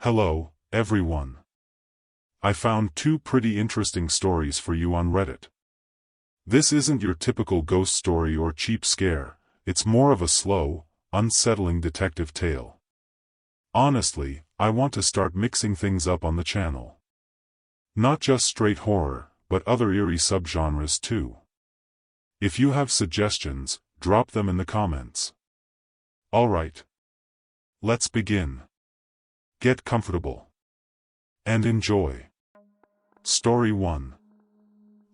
Hello, everyone. I found two pretty interesting stories for you on Reddit. This isn't your typical ghost story or cheap scare, it's more of a slow, unsettling detective tale. Honestly, I want to start mixing things up on the channel. Not just straight horror, but other eerie subgenres too. If you have suggestions, drop them in the comments. Alright. Let's begin. Get comfortable. And enjoy. Story 1.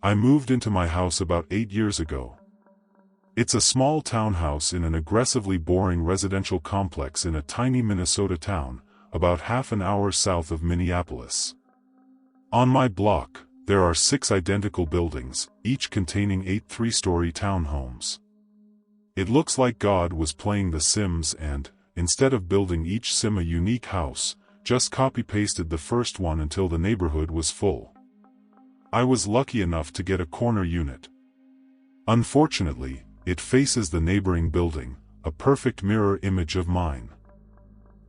I moved into my house about 8 years ago. It's a small townhouse in an aggressively boring residential complex in a tiny Minnesota town, about half an hour south of Minneapolis. On my block, there are 6 identical buildings, each containing 8 three-story townhomes. It looks like God was playing The Sims and, instead of building each sim a unique house, just copy-pasted the first one until the neighborhood was full. I was lucky enough to get a corner unit. Unfortunately, it faces the neighboring building, a perfect mirror image of mine.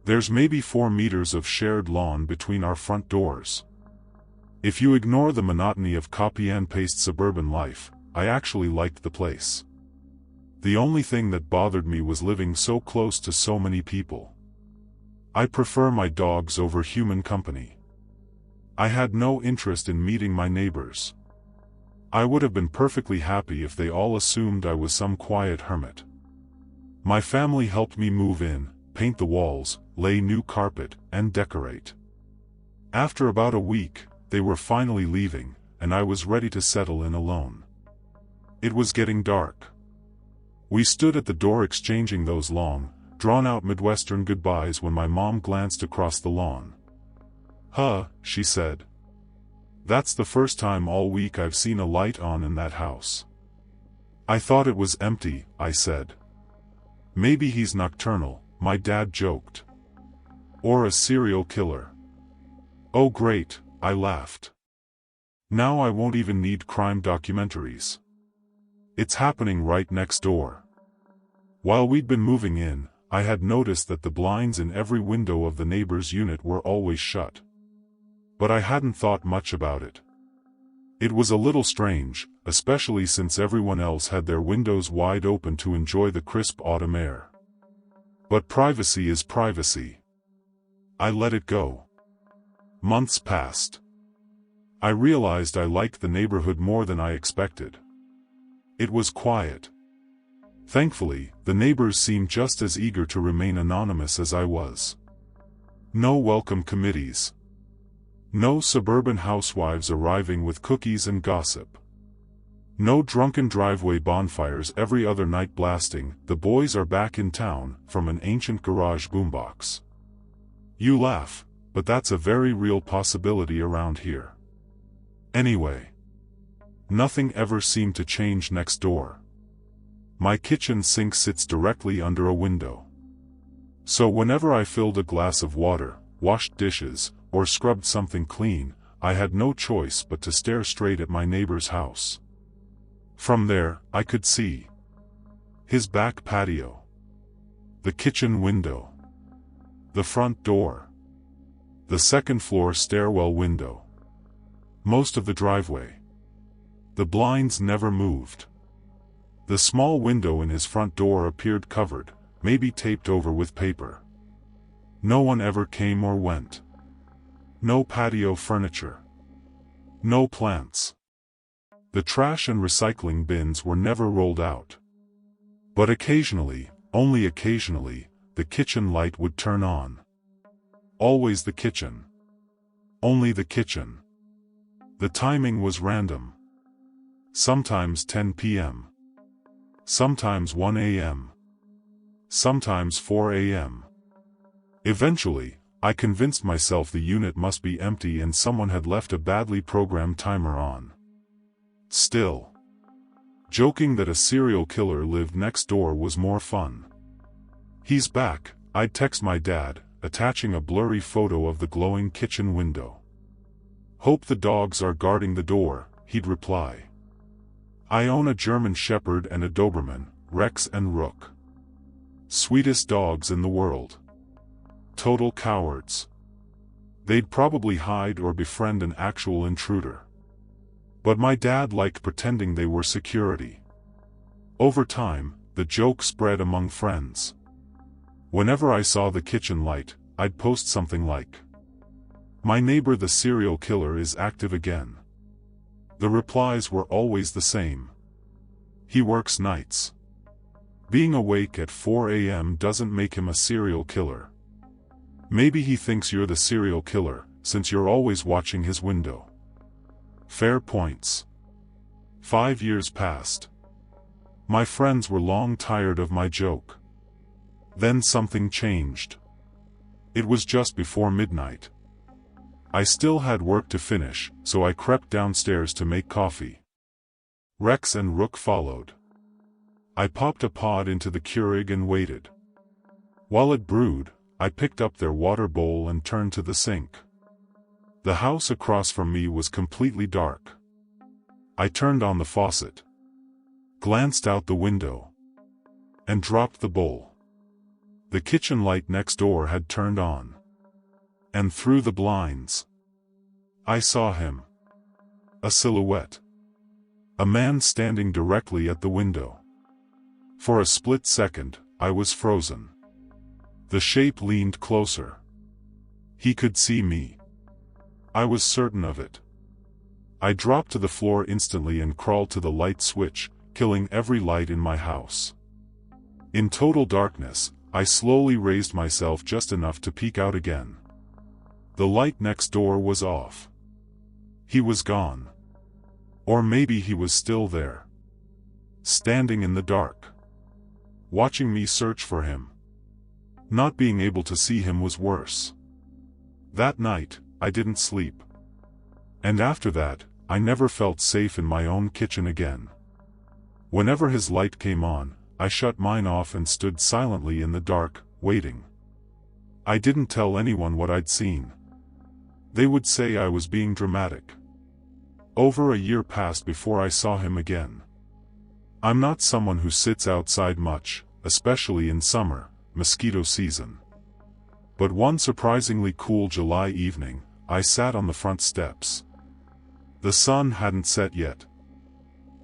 There's maybe 4 meters of shared lawn between our front doors. If you ignore the monotony of copy-and-paste suburban life, I actually liked the place. The only thing that bothered me was living so close to so many people. I prefer my dogs over human company. I had no interest in meeting my neighbors. I would have been perfectly happy if they all assumed I was some quiet hermit. My family helped me move in, paint the walls, lay new carpet, and decorate. After about a week, they were finally leaving, and I was ready to settle in alone. It was getting dark. We stood at the door exchanging those long, drawn-out Midwestern goodbyes when my mom glanced across the lawn. "Huh," she said. "That's the first time all week I've seen a light on in that house." "I thought it was empty," I said. "Maybe he's nocturnal," my dad joked. "Or a serial killer." "Oh great," I laughed. "Now I won't even need crime documentaries. It's happening right next door." While we'd been moving in, I had noticed that the blinds in every window of the neighbor's unit were always shut. But I hadn't thought much about it. It was a little strange, especially since everyone else had their windows wide open to enjoy the crisp autumn air. But privacy is privacy. I let it go. Months passed. I realized I liked the neighborhood more than I expected. It was quiet. Thankfully, the neighbors seemed just as eager to remain anonymous as I was. No welcome committees. No suburban housewives arriving with cookies and gossip. No drunken driveway bonfires every other night blasting "The Boys Are Back in Town" from an ancient garage boombox. You laugh, but that's a very real possibility around here. Anyway, nothing ever seemed to change next door. My kitchen sink sits directly under a window. So whenever I filled a glass of water, washed dishes, or scrubbed something clean, I had no choice but to stare straight at my neighbor's house. From there, I could see his back patio, the kitchen window, the front door, the second-floor stairwell window, most of the driveway. The blinds never moved. The small window in his front door appeared covered, maybe taped over with paper. No one ever came or went. No patio furniture. No plants. The trash and recycling bins were never rolled out. But occasionally, only occasionally, the kitchen light would turn on. Always the kitchen. Only the kitchen. The timing was random. Sometimes 10 p.m. Sometimes 1 a.m. Sometimes 4 a.m. Eventually, I convinced myself the unit must be empty and someone had left a badly programmed timer on. Still, joking that a serial killer lived next door was more fun. "He's back," I'd text my dad, attaching a blurry photo of the glowing kitchen window. "Hope the dogs are guarding the door," he'd reply. "I own a German Shepherd and a Doberman, Rex and Rook. Sweetest dogs in the world. Total cowards. They'd probably hide or befriend an actual intruder. But my dad liked pretending they were security. Over time, the joke spread among friends. Whenever I saw the kitchen light, I'd post something like, "My neighbor the serial killer is active again." The replies were always the same. "He works nights. Being awake at 4 a.m. doesn't make him a serial killer. Maybe he thinks you're the serial killer, since you're always watching his window." Fair points. 5 years passed. My friends were long tired of my joke. Then something changed. It was just before midnight. I still had work to finish, so I crept downstairs to make coffee. Rex and Rook followed. I popped a pod into the Keurig and waited. While it brewed, I picked up their water bowl and turned to the sink. The house across from me was completely dark. I turned on the faucet, glanced out the window, and dropped the bowl. The kitchen light next door had turned on. And through the blinds, I saw him. A silhouette. A man standing directly at the window. For a split second, I was frozen. The shape leaned closer. He could see me. I was certain of it. I dropped to the floor instantly and crawled to the light switch, killing every light in my house. In total darkness, I slowly raised myself just enough to peek out again. The light next door was off. He was gone. Or maybe he was still there. Standing in the dark. Watching me search for him. Not being able to see him was worse. That night, I didn't sleep. And after that, I never felt safe in my own kitchen again. Whenever his light came on, I shut mine off and stood silently in the dark, waiting. I didn't tell anyone what I'd seen. They would say I was being dramatic. Over a year passed before I saw him again. I'm not someone who sits outside much, especially in summer, mosquito season. But one surprisingly cool July evening, I sat on the front steps. The sun hadn't set yet.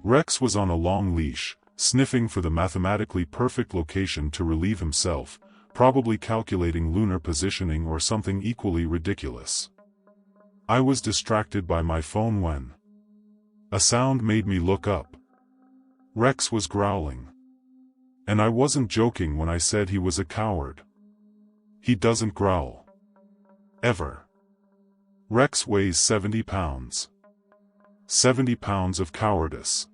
Rex was on a long leash, sniffing for the mathematically perfect location to relieve himself, probably calculating lunar positioning or something equally ridiculous. I was distracted by my phone when a sound made me look up. Rex was growling. And I wasn't joking when I said he was a coward. He doesn't growl. Ever. Rex weighs 70 pounds. 70 pounds of cowardice.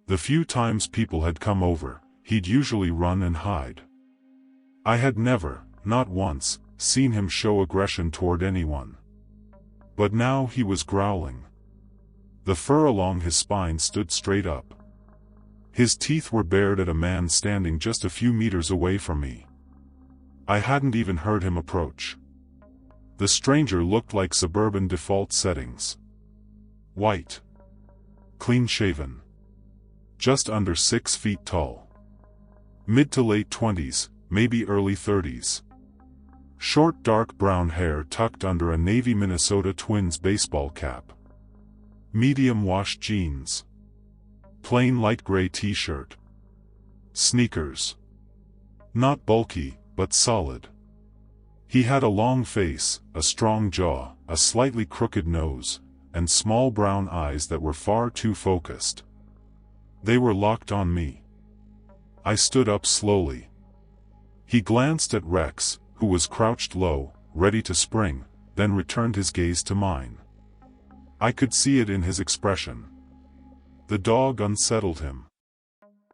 The few times people had come over, he'd usually run and hide. I had never, not once, seen him show aggression toward anyone. But now he was growling. The fur along his spine stood straight up. His teeth were bared at a man standing just a few meters away from me. I hadn't even heard him approach. The stranger looked like suburban default settings. White. Clean-shaven. Just under 6 feet tall. Mid to late 20s, maybe early 30s. Short dark brown hair tucked under a navy Minnesota Twins baseball cap. Medium wash jeans. Plain light gray t-shirt. Sneakers. Not bulky, but solid. He had a long face, a strong jaw, a slightly crooked nose, and small brown eyes that were far too focused. They were locked on me. I stood up slowly. He glanced at Rex, who was crouched low, ready to spring, then returned his gaze to mine. I could see it in his expression. The dog unsettled him.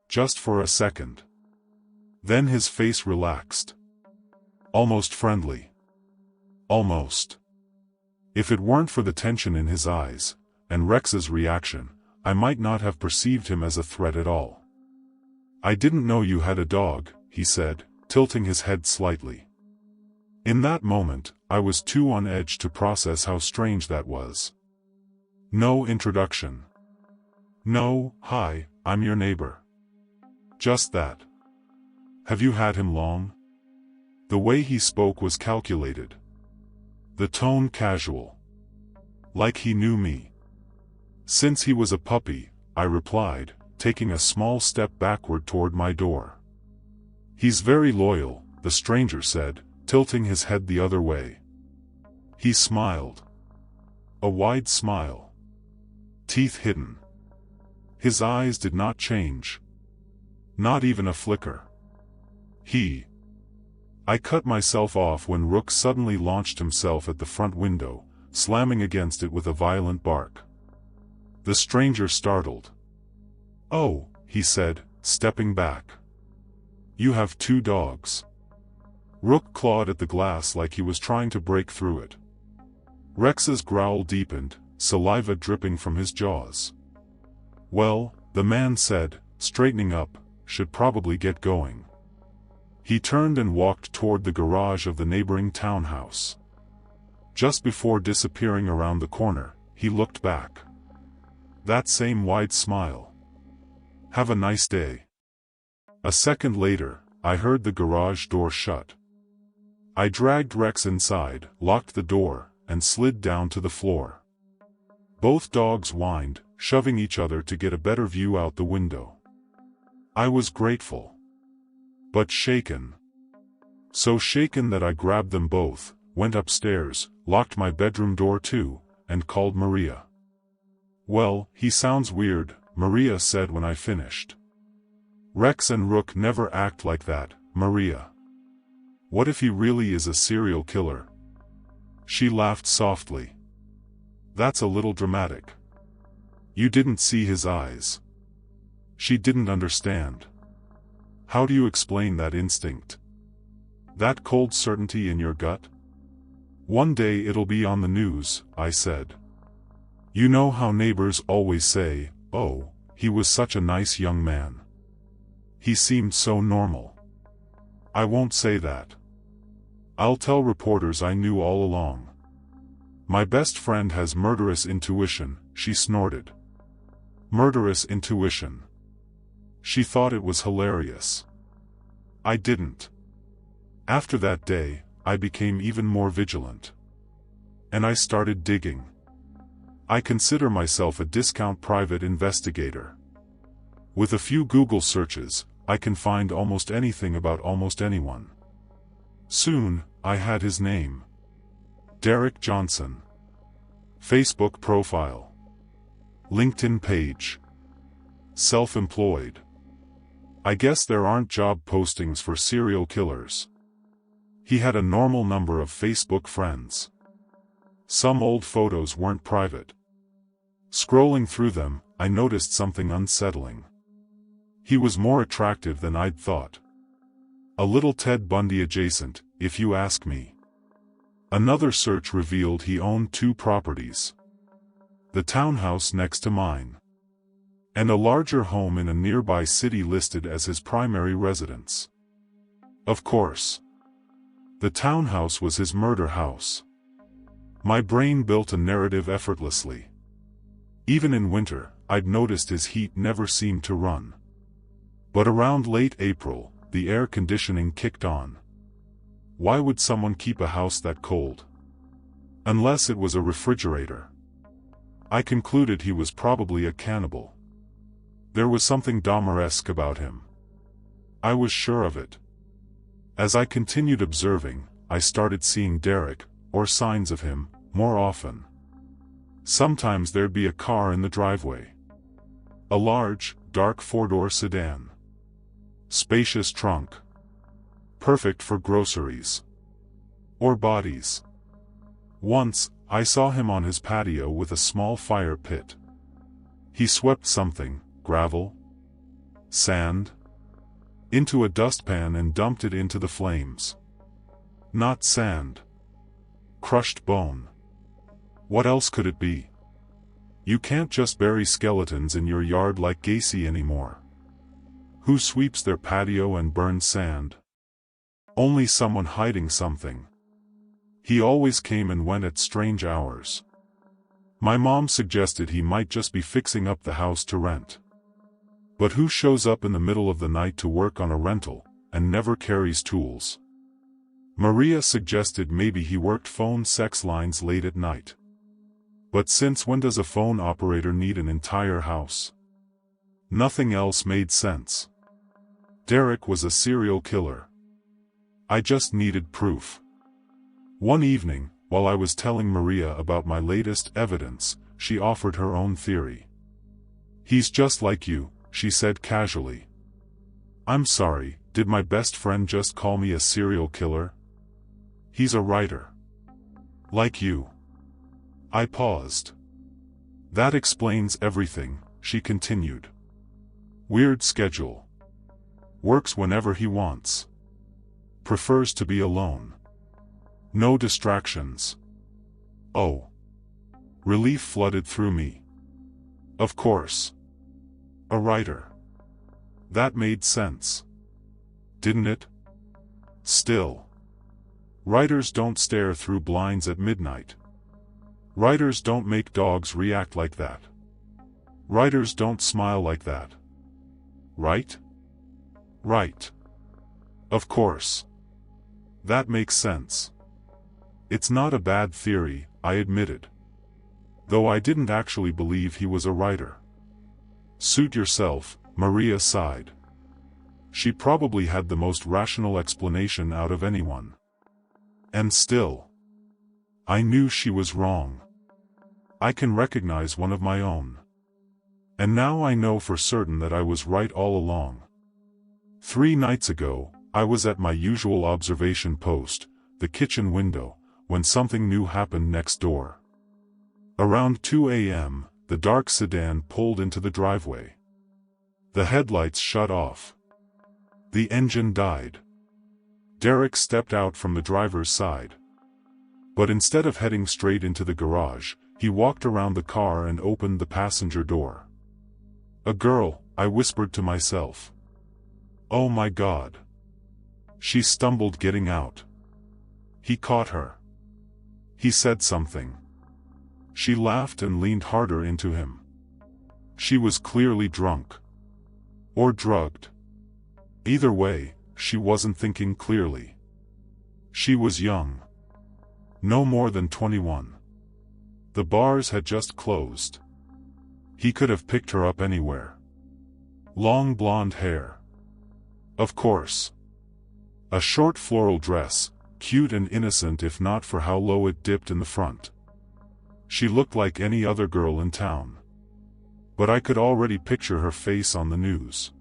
Just for a second. Then his face relaxed. Almost friendly. Almost. If it weren't for the tension in his eyes, and Rex's reaction, I might not have perceived him as a threat at all. "I didn't know you had a dog," he said, tilting his head slightly. In that moment, I was too on edge to process how strange that was. No introduction. No, "Hi, I'm your neighbor." Just that. "Have you had him long?" The way he spoke was calculated. the tone casual. Like he knew me. Since he was a puppy, I replied, taking a small step backward toward my door. He's very loyal, the stranger said, tilting his head the other way. He smiled. A wide smile. Teeth hidden. His eyes did not change. Not even a flicker. I cut myself off when Rook suddenly launched himself at the front window, slamming against it with a violent bark. The stranger startled. "Oh," he said, stepping back. "You have 2 dogs." Rook clawed at the glass like he was trying to break through it. Rex's growl deepened, saliva dripping from his jaws. "Well," the man said, straightening up, "should probably get going." He turned and walked toward the garage of the neighboring townhouse. Just before disappearing around the corner, he looked back. That same wide smile. "Have a nice day." A second later, I heard the garage door shut. I dragged Rex inside, locked the door, and slid down to the floor. Both dogs whined, shoving each other to get a better view out the window. I was grateful. But shaken. So shaken that I grabbed them both, went upstairs, locked my bedroom door too, and called Maria. "Well, he sounds weird," Maria said when I finished. "Rex and Rook never act like that, Maria. What if he really is a serial killer?" She laughed softly. "That's a little dramatic. You didn't see his eyes." She didn't understand. "How do you explain that instinct? That cold certainty in your gut?" "One day it'll be on the news," I said. "You know how neighbors always say, 'Oh, he was such a nice young man. He seemed so normal.' I won't say that. I'll tell reporters I knew all along. My best friend has murderous intuition," she snorted. Murderous intuition. She thought it was hilarious. I didn't. After that day, I became even more vigilant. And I started digging. I consider myself a discount private investigator. With a few Google searches, I can find almost anything about almost anyone. Soon, I had his name. Derek Johnson. Facebook profile. LinkedIn page. Self-employed. I guess there aren't job postings for serial killers. He had a normal number of Facebook friends. Some old photos weren't private. Scrolling through them, I noticed something unsettling. He was more attractive than I'd thought. A little Ted Bundy adjacent, if you ask me. Another search revealed he owned 2 properties. The townhouse next to mine. And a larger home in a nearby city listed as his primary residence. Of course. The townhouse was his murder house. My brain built a narrative effortlessly. Even in winter, I'd noticed his heat never seemed to run. But around late April, the air conditioning kicked on. Why would someone keep a house that cold? Unless it was a refrigerator. I concluded he was probably a cannibal. There was something Dahmer-esque about him. I was sure of it. As I continued observing, I started seeing Derek, or signs of him, more often. Sometimes there'd be a car in the driveway. A large, dark 4-door sedan. Spacious trunk. Perfect for groceries. Or bodies. Once, I saw him on his patio with a small fire pit. He swept something, gravel? Sand? Into a dustpan and dumped it into the flames. Not sand. Crushed bone. What else could it be? You can't just bury skeletons in your yard like Gacy anymore. Who sweeps their patio and burns sand? Only someone hiding something. He always came and went at strange hours. My mom suggested he might just be fixing up the house to rent. But who shows up in the middle of the night to work on a rental, and never carries tools? Maria suggested maybe he worked phone sex lines late at night. But since when does a phone operator need an entire house? Nothing else made sense. Derek was a serial killer. I just needed proof. One evening, while I was telling Maria about my latest evidence, she offered her own theory. "He's just like you," she said casually. "I'm sorry, did my best friend just call me a serial killer? He's a writer. Like you." I paused. "That explains everything," she continued. "Weird schedule. Works whenever he wants. Prefers to be alone. No distractions." Oh. Relief flooded through me. Of course. A writer. That made sense. Didn't it? Still. Writers don't stare through blinds at midnight. Writers don't make dogs react like that. Writers don't smile like that. Right? Right. Of course. That makes sense. It's not a bad theory, I admitted. Though I didn't actually believe he was a writer. Suit yourself, Maria sighed. She probably had the most rational explanation out of anyone. And still, I knew she was wrong. I can recognize one of my own. And now I know for certain that I was right all along. 3 nights ago, I was at my usual observation post, the kitchen window, when something new happened next door. Around 2 a.m., the dark sedan pulled into the driveway. The headlights shut off. The engine died. Derek stepped out from the driver's side. But instead of heading straight into the garage, he walked around the car and opened the passenger door. "A girl," I whispered to myself. "Oh my God." She stumbled getting out. He caught her. He said something. She laughed and leaned harder into him. She was clearly drunk. Or drugged. Either way, she wasn't thinking clearly. She was young. No more than 21. The bars had just closed. He could have picked her up anywhere. Long blonde hair. Of course. A short floral dress, cute and innocent if not for how low it dipped in the front. She looked like any other girl in town. But I could already picture her face on the news.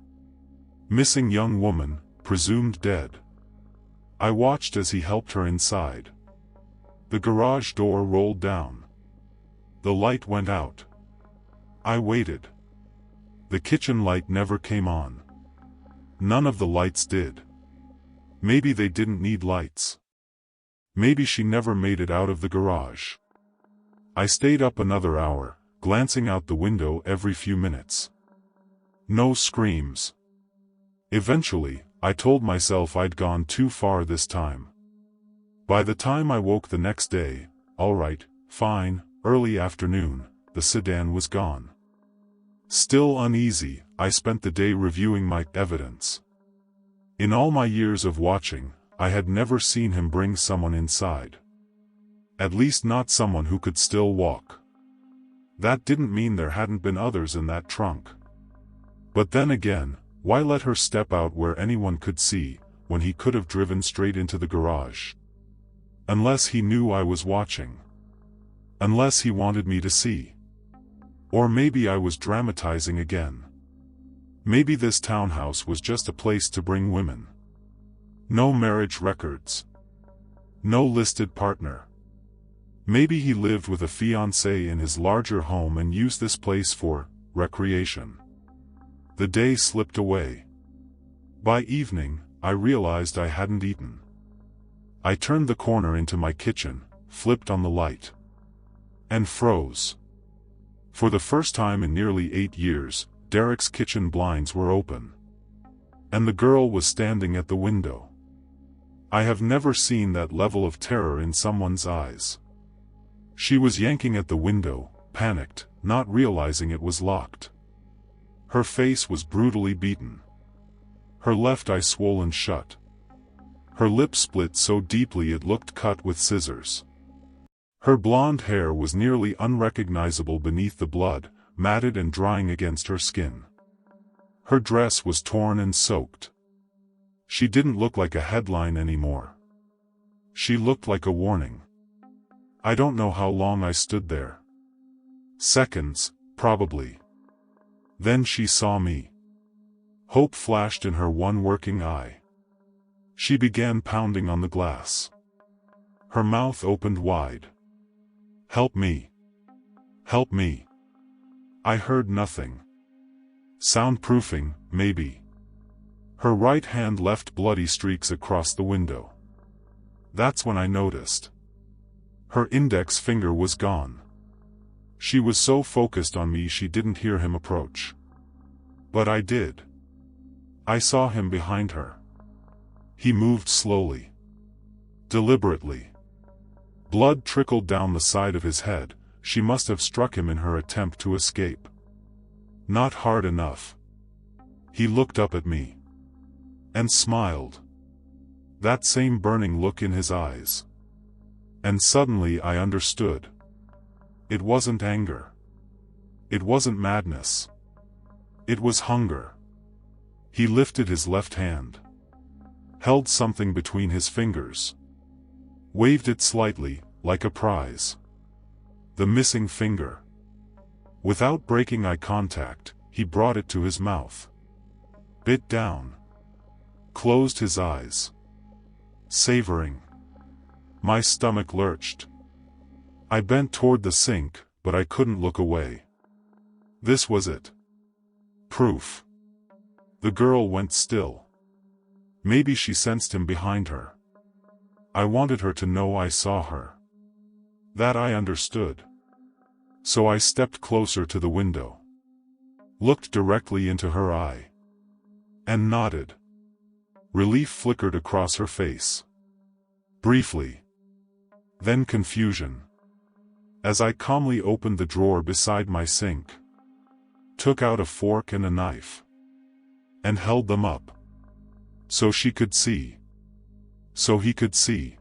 Missing young woman, presumed dead. I watched as he helped her inside. The garage door rolled down. The light went out. I waited. The kitchen light never came on. None of the lights did. Maybe they didn't need lights. Maybe she never made it out of the garage. I stayed up another hour, glancing out the window every few minutes. No screams. Eventually, I told myself I'd gone too far this time. By the time I woke the next day, all right, fine, early afternoon, the sedan was gone. Still uneasy, I spent the day reviewing my evidence. In all my years of watching, I had never seen him bring someone inside. At least not someone who could still walk. That didn't mean there hadn't been others in that trunk. But then again, why let her step out where anyone could see, when he could have driven straight into the garage? Unless he knew I was watching. Unless he wanted me to see. Or maybe I was dramatizing again. Maybe this townhouse was just a place to bring women. No marriage records. No listed partner. Maybe he lived with a fiancée in his larger home and used this place for recreation. The day slipped away. By evening, I realized I hadn't eaten. I turned the corner into my kitchen, flipped on the light. And froze. For the first time in nearly 8 years, Derek's kitchen blinds were open. And the girl was standing at the window. I have never seen that level of terror in someone's eyes. She was yanking at the window, panicked, not realizing it was locked. Her face was brutally beaten. Her left eye swollen shut. Her lip split so deeply it looked cut with scissors. Her blonde hair was nearly unrecognizable beneath the blood, matted and drying against her skin. Her dress was torn and soaked. She didn't look like a headline anymore. She looked like a warning. I don't know how long I stood there. Seconds, probably. Then she saw me. Hope flashed in her one working eye. She began pounding on the glass. Her mouth opened wide. "Help me. Help me." I heard nothing. Soundproofing, maybe. Her right hand left bloody streaks across the window. That's when I noticed. Her index finger was gone. She was so focused on me she didn't hear him approach. But I did. I saw him behind her. He moved slowly. Deliberately. Blood trickled down the side of his head. She must have struck him in her attempt to escape. Not hard enough. He looked up at me. And smiled. That same burning look in his eyes. And suddenly I understood. It wasn't anger. It wasn't madness. It was hunger. He lifted his left hand. Held something between his fingers. Waved it slightly, like a prize. The missing finger. Without breaking eye contact, he brought it to his mouth. Bit down. Closed his eyes. Savoring. My stomach lurched. I bent toward the sink, but I couldn't look away. This was it. Proof. The girl went still. Maybe she sensed him behind her. I wanted her to know I saw her. That I understood. So I stepped closer to the window. Looked directly into her eye. And nodded. Relief flickered across her face. Briefly. Then confusion. As I calmly opened the drawer beside my sink. Took out a fork and a knife. And held them up. So she could see. So he could see.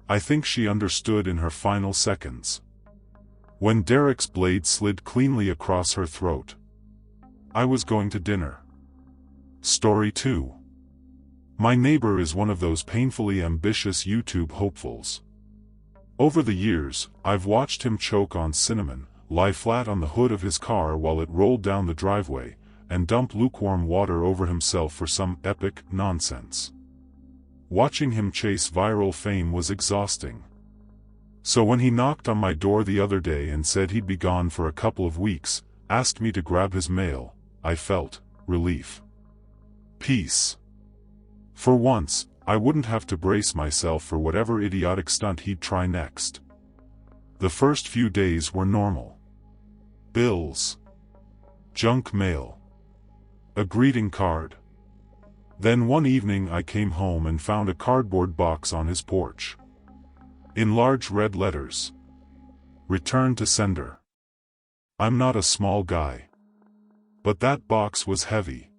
I think she understood in her final seconds. When Derek's blade slid cleanly across her throat. I was going to dinner. Story 2. My neighbor is one of those painfully ambitious YouTube hopefuls. Over the years, I've watched him choke on cinnamon, lie flat on the hood of his car while it rolled down the driveway, and dump lukewarm water over himself for some epic nonsense. Watching him chase viral fame was exhausting. So when he knocked on my door the other day and said he'd be gone for a couple of weeks, asked me to grab his mail, I felt relief. Peace. For once, I wouldn't have to brace myself for whatever idiotic stunt he'd try next. The first few days were normal. Bills. Junk mail. A greeting card. Then one evening I came home and found a cardboard box on his porch. In large red letters. Return to sender. I'm not a small guy. But that box was heavy.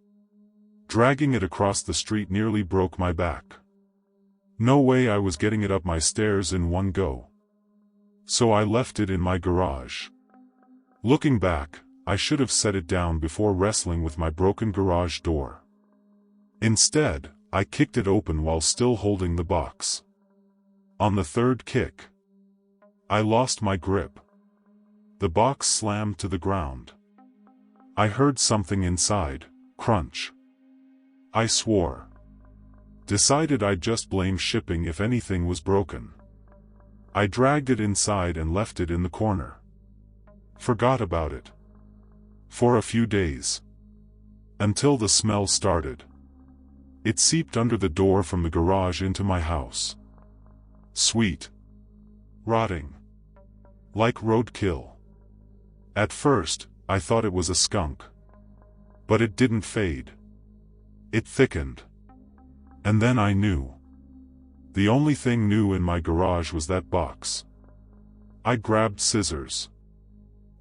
Dragging it across the street nearly broke my back. No way I was getting it up my stairs in one go. So I left it in my garage. Looking back, I should have set it down before wrestling with my broken garage door. Instead, I kicked it open while still holding the box. On the third kick, I lost my grip. The box slammed to the ground. I heard something inside, crunch. I swore. Decided I'd just blame shipping if anything was broken. I dragged it inside and left it in the corner. Forgot about it. For a few days. Until the smell started. It seeped under the door from the garage into my house. Sweet. Rotting. Like roadkill. At first, I thought it was a skunk. But it didn't fade. It thickened. And then I knew. The only thing new in my garage was that box. I grabbed scissors.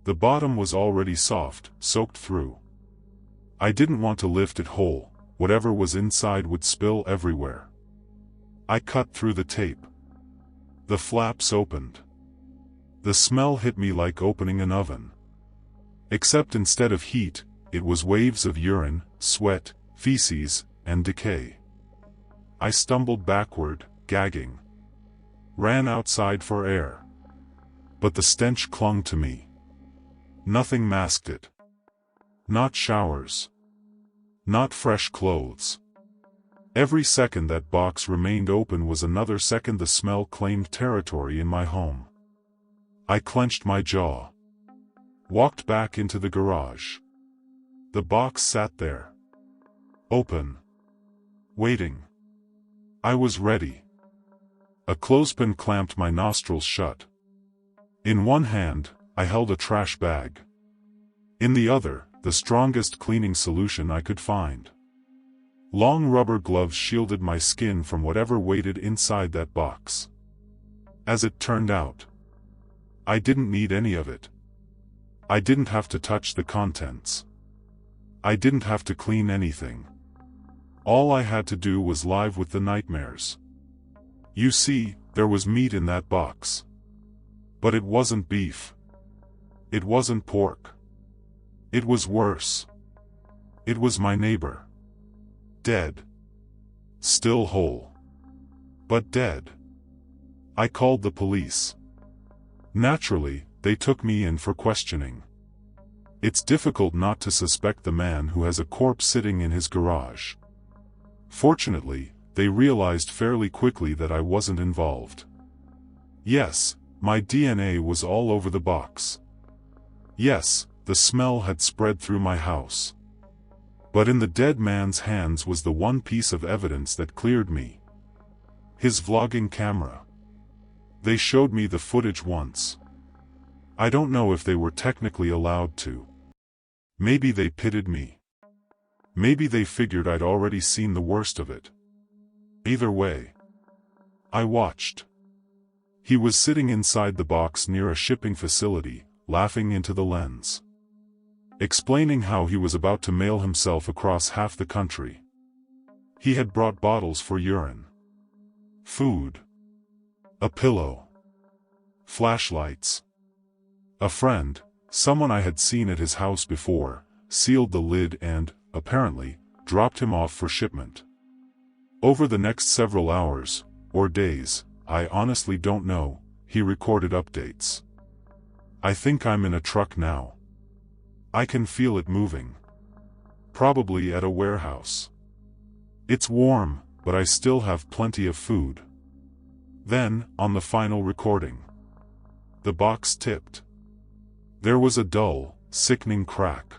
The bottom was already soft, soaked through. I didn't want to lift it whole, whatever was inside would spill everywhere. I cut through the tape. The flaps opened. The smell hit me like opening an oven. Except instead of heat, it was waves of urine, sweat, feces, and decay. I stumbled backward, gagging. Ran outside for air. But the stench clung to me. Nothing masked it. Not showers. Not fresh clothes. Every second that box remained open was another second the smell claimed territory in my home. I clenched my jaw. Walked back into the garage. The box sat there. Open. Waiting. I was ready. A clothespin clamped my nostrils shut. In one hand, I held a trash bag. In the other, the strongest cleaning solution I could find. Long rubber gloves shielded my skin from whatever waited inside that box. As it turned out, I didn't need any of it. I didn't have to touch the contents. I didn't have to clean anything. All I had to do was live with the nightmares. You see, there was meat in that box. But it wasn't beef. It wasn't pork. It was worse. It was my neighbor. Dead. Still whole. But dead. I called the police. Naturally, they took me in for questioning. It's difficult not to suspect the man who has a corpse sitting in his garage. Fortunately, they realized fairly quickly that I wasn't involved. Yes, my DNA was all over the box. Yes, the smell had spread through my house. But in the dead man's hands was the one piece of evidence that cleared me. His vlogging camera. They showed me the footage once. I don't know if they were technically allowed to. Maybe they pitied me. Maybe they figured I'd already seen the worst of it. Either way, I watched. He was sitting inside the box near a shipping facility, laughing into the lens. Explaining how he was about to mail himself across half the country. He had brought bottles for urine. Food. A pillow. Flashlights. A friend, someone I had seen at his house before, sealed the lid and, apparently, dropped him off for shipment. Over the next several hours, or days, I honestly don't know, he recorded updates. I think I'm in a truck now. I can feel it moving. Probably at a warehouse. It's warm, but I still have plenty of food. Then, on the final recording, the box tipped. There was a dull, sickening crack.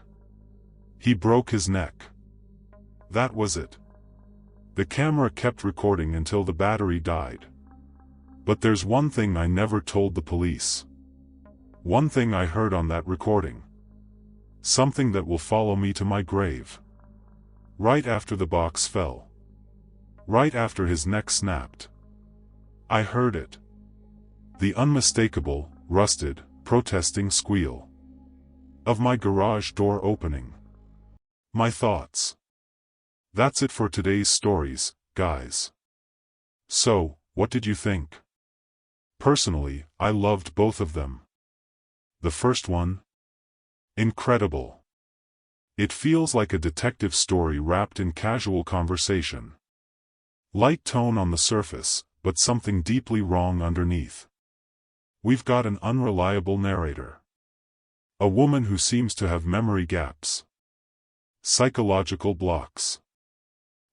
He broke his neck. That was it. The camera kept recording until the battery died. But there's one thing I never told the police. One thing I heard on that recording. Something that will follow me to my grave. Right after the box fell. Right after his neck snapped. I heard it. The unmistakable, rusted, protesting squeal of my garage door opening. My thoughts. That's it for today's stories, guys. So, what did you think? Personally, I loved both of them. The first one? Incredible. It feels like a detective story wrapped in casual conversation. Light tone on the surface, but something deeply wrong underneath. We've got an unreliable narrator. A woman who seems to have memory gaps. Psychological blocks.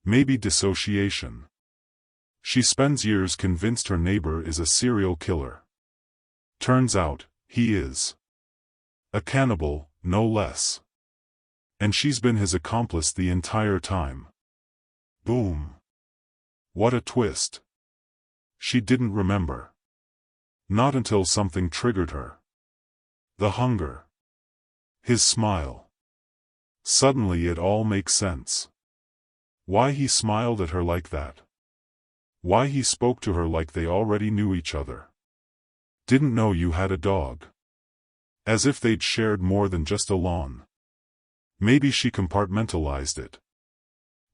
Maybe dissociation. She spends years convinced her neighbor is a serial killer. Turns out, he is. A cannibal, no less. And she's been his accomplice the entire time. Boom. What a twist. She didn't remember. Not until something triggered her. The hunger. His smile. Suddenly it all makes sense. Why he smiled at her like that. Why he spoke to her like they already knew each other. Didn't know you had a dog. As if they'd shared more than just a lawn. Maybe she compartmentalized it.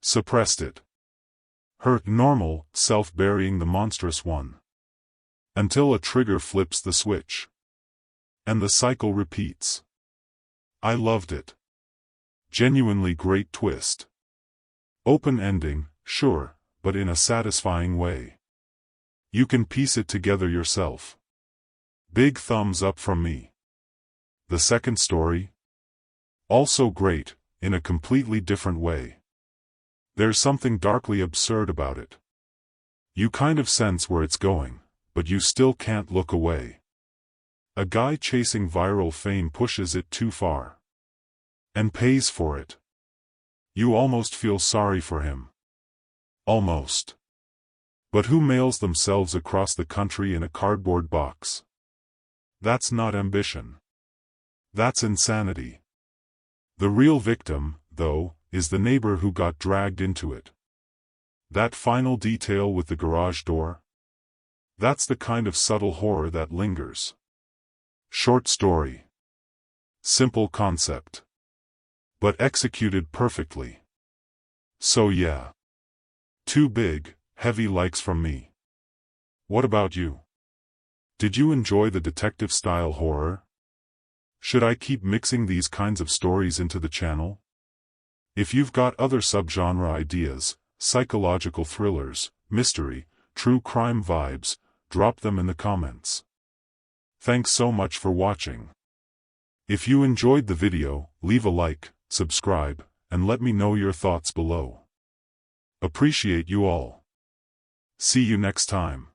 Suppressed it. Her normal self burying the monstrous one. Until a trigger flips the switch. And the cycle repeats. I loved it. Genuinely great twist. Open ending, sure, but in a satisfying way. You can piece it together yourself. Big thumbs up from me. The second story? Also great, in a completely different way. There's something darkly absurd about it. You kind of sense where it's going, but you still can't look away. A guy chasing viral fame pushes it too far. And pays for it. You almost feel sorry for him. Almost. But who mails themselves across the country in a cardboard box? That's not ambition. That's insanity. The real victim, though, is the neighbor who got dragged into it. That final detail with the garage door? That's the kind of subtle horror that lingers. Short story. Simple concept. But executed perfectly. So yeah. 2 big, heavy likes from me. What about you? Did you enjoy the detective-style horror? Should I keep mixing these kinds of stories into the channel? If you've got other subgenre ideas, psychological thrillers, mystery, true crime vibes, drop them in the comments. Thanks so much for watching. If you enjoyed the video, leave a like, subscribe, and let me know your thoughts below. Appreciate you all. See you next time.